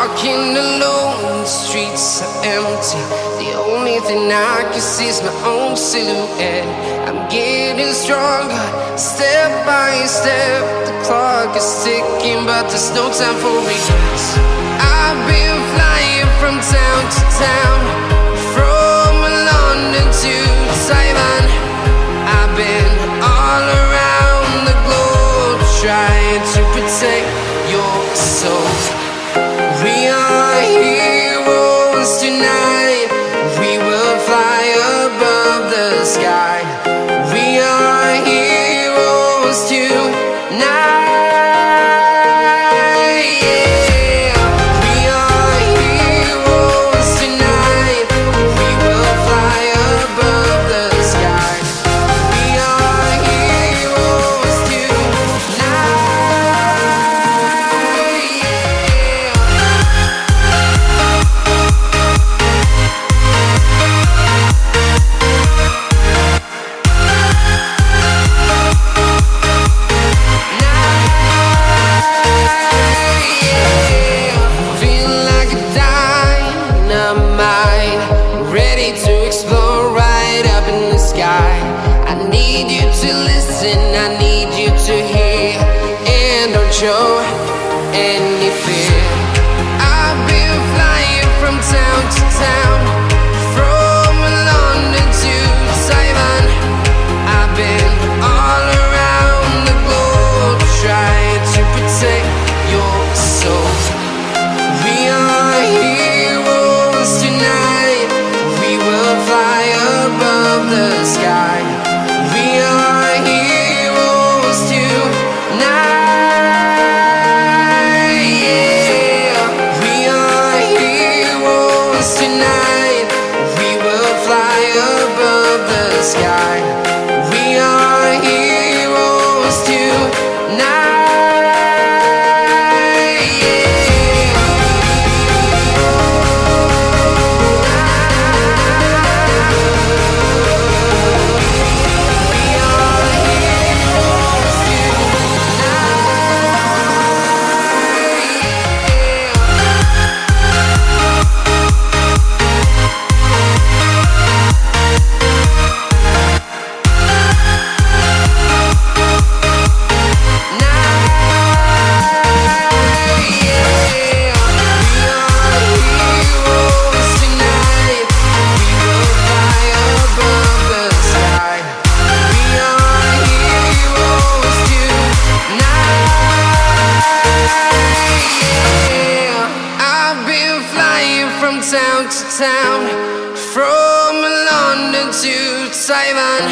walking alone, the streets are empty. The only thing I can see is my own silhouette. I'm getting stronger, step by step. The clock is ticking, but there's no time for regrets. I've been flying from town to town, from London to Taiwan. I've been all around the globe, trying to protect your soul. We are heroes tonight. We will fly above the sky. We are heroes tonight. Yeah. We are heroes tonight. We will fly above the sky. We are heroes tonight. I need you to hear, and don't show any fear. I've been flying from town to town, from London to Taiwan. I've been all around the globe, trying to protect your soul. We are heroes tonight. We will fly above the sky. We are heroes tonight. Yeah. We are heroes tonight. We will fly above the sky. We are heroes tonight. From town to town, from London to Taiwan.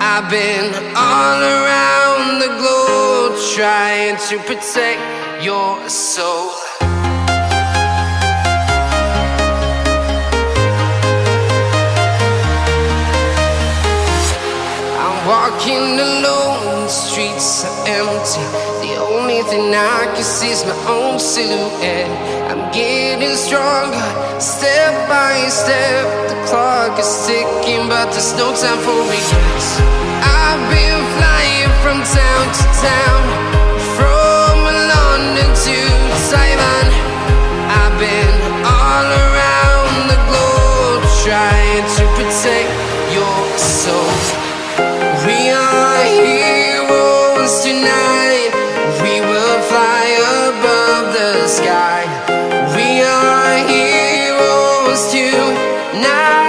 I've been all around the globe, trying to protect your soul. I'm walking alone, the streets are empty. The only thing I can see is my own silhouette. I'm getting stronger, step by step. The clock is ticking, but there's no time for regrets. I've been flying from town to town, from London to Taiwan. I've been all around the globe, trying to protect your soul. We are heroes tonight. We will fly above the sky. We are heroes tonight.